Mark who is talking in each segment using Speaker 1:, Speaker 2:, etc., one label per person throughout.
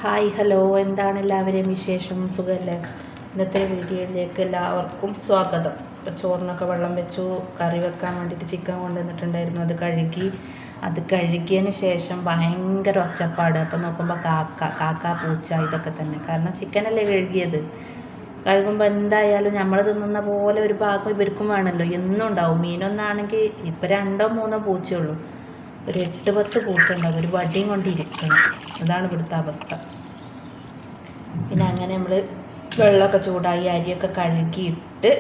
Speaker 1: Hi hello, എന്താണ് എല്ലാവരെയും വിശേഷം? സുഖമല്ലേ? ഇന്നത്തെ വീഡിയോയിലേക്ക് എല്ലാവർക്കും സ്വാഗതം. ഇപ്പോൾ ചോറിനൊക്കെ വെള്ളം വെച്ചു. കറി വെക്കാൻ വേണ്ടിയിട്ട് ചിക്കൻ കൊണ്ടുവന്നിട്ടുണ്ടായിരുന്നു. അത് കഴുകിയതിന് ശേഷം ഭയങ്കര ഒച്ചപ്പാട്. അപ്പോൾ നോക്കുമ്പോൾ കാക്ക പൂച്ച ഇതൊക്കെ തന്നെ. കാരണം ചിക്കനല്ലേ കഴുകുമ്പോൾ എന്തായാലും നമ്മൾ തിന്നുന്ന പോലെ ഒരു ഭാഗം ഇവർക്കും വേണമല്ലോ. എന്നും ഉണ്ടാവും. മീനൊന്നാണെങ്കിൽ ഇപ്പോൾ 2-3 പൂച്ചയുള്ളൂ. ഒരു 8-10 പൂച്ച ഉണ്ടാവും. ഒരു വടിയും കൊണ്ടിരിക്കണം. അതാണ് ഇവിടുത്തെ അവസ്ഥ. പിന്നെ അങ്ങനെ നമ്മൾ വെള്ളമൊക്കെ ചൂടായി അരിയൊക്കെ കഴുകിയിട്ട്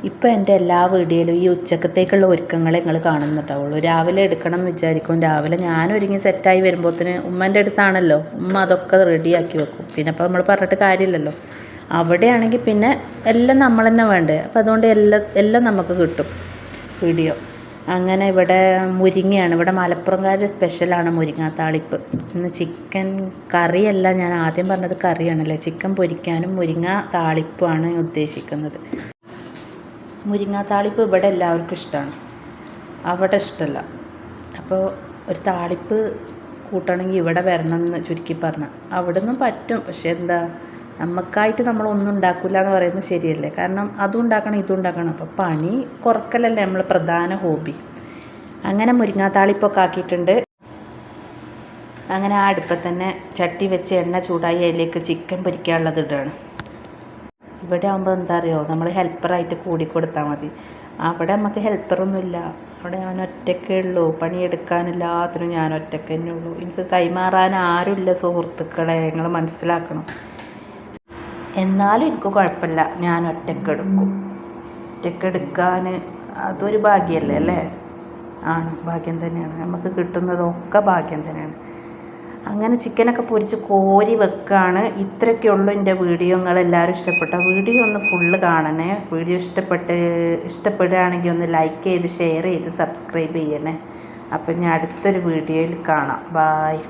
Speaker 1: ഇപ്പം എൻ്റെ എല്ലാ വീഡിയോയിലും ഈ ഉച്ചക്കത്തേക്കുള്ള ഒരുക്കങ്ങളെ നിങ്ങൾ കാണുന്നുണ്ടാവുള്ളൂ. രാവിലെ എടുക്കണം എന്ന് വിചാരിക്കും. രാവിലെ ഞാൻ ഒരുങ്ങി സെറ്റായി വരുമ്പോഴത്തേന് ഉമ്മൻ്റെ അടുത്താണല്ലോ, ഉമ്മ അതൊക്കെ റെഡിയാക്കി വെക്കും. പിന്നെ അപ്പോൾ നമ്മൾ പറഞ്ഞിട്ട് കാര്യമില്ലല്ലോ. അവിടെയാണെങ്കിൽ പിന്നെ എല്ലാം നമ്മൾ തന്നെ വേണ്ടേ. അപ്പോൾ അതുകൊണ്ട് എല്ലാം നമുക്ക് കിട്ടും വീഡിയോ. അങ്ങനെ ഇവിടെ മുരിങ്ങയാണ്. ഇവിടെ മലപ്പുറംകാരുടെ സ്പെഷ്യലാണ് മുരിങ്ങ താളിപ്പ്. ഇന്ന് ചിക്കൻ കറിയല്ല, ഞാൻ ആദ്യം പറഞ്ഞത് കറിയാണല്ലേ. ചിക്കൻ പൊരിക്കാനും മുരിങ്ങ താളിപ്പുമാണ് ഉദ്ദേശിക്കുന്നത്. മുരിങ്ങ താളിപ്പ് ഇവിടെ എല്ലാവർക്കും ഇഷ്ടമാണ്, അവിടെ ഇഷ്ടമല്ല. അപ്പോൾ ഒരു താളിപ്പ് കൂട്ടണമെങ്കിൽ ഇവിടെ വരണം എന്ന് ചുരുക്കി പറഞ്ഞാൽ അവിടെ നിന്നും പറ്റും. പക്ഷെ എന്താ, നമുക്കായിട്ട് നമ്മളൊന്നും ഉണ്ടാക്കില്ല എന്ന് പറയുന്നത് ശരിയല്ലേ. കാരണം അതും ഉണ്ടാക്കണം ഇതും ഉണ്ടാക്കണം. അപ്പോൾ പണി കുറക്കലല്ലേ നമ്മൾ പ്രധാന ഹോബി. അങ്ങനെ മുരിങ്ങാ താളിപ്പൊക്കെ ആക്കിയിട്ടുണ്ട്. അങ്ങനെ ആ അടുപ്പത്ത് തന്നെ ചട്ടി വെച്ച് എണ്ണ ചൂടായി അതിലേക്ക് ചിക്കൻ പൊരിക്കാനുള്ളത് ഇടുകയാണ്. ഇവിടെ ആകുമ്പോൾ എന്താ അറിയോ, നമ്മൾ ഹെൽപ്പറായിട്ട് കൂടിക്കൊടുത്താൽ മതി. അവിടെ നമുക്ക് ഹെൽപ്പറൊന്നുമില്ല. അവിടെ ഞാൻ ഒറ്റയ്ക്കേ ഉള്ളൂ. പണിയെടുക്കാനെല്ലാത്തിനും ഞാൻ ഒറ്റയ്ക്ക് തന്നെ ഉള്ളൂ. എനിക്ക് കൈമാറാൻ ആരുമില്ല സുഹൃത്തുക്കളെ, നിങ്ങൾ മനസ്സിലാക്കണം. എന്നാലും എനിക്ക് കുഴപ്പമില്ല, ഞാൻ ഒറ്റയ്ക്കെടുക്കാൻ അതൊരു ഭാഗ്യമല്ലേ അല്ലേ? ആണ്, ഭാഗ്യം തന്നെയാണ്. നമുക്ക് കിട്ടുന്നതൊക്കെ ഭാഗ്യം തന്നെയാണ്. അങ്ങനെ ചിക്കനൊക്കെ പൊരിച്ച് കോരി വെക്കുകയാണ്. ഇത്രയൊക്കെ ഉള്ളൂ എൻ്റെ വീഡിയോ. നിങ്ങളെല്ലാവരും ഇഷ്ടപ്പെട്ട വീഡിയോ ഒന്ന് ഫുള്ള് കാണണേ. വീഡിയോ ഇഷ്ടപ്പെടുകയാണെങ്കിൽ ഒന്ന് ലൈക്ക് ചെയ്ത് ഷെയർ ചെയ്ത് സബ്സ്ക്രൈബ് ചെയ്യണേ. അപ്പം ഞാൻ അടുത്തൊരു വീഡിയോയിൽ കാണാം. ബായ്.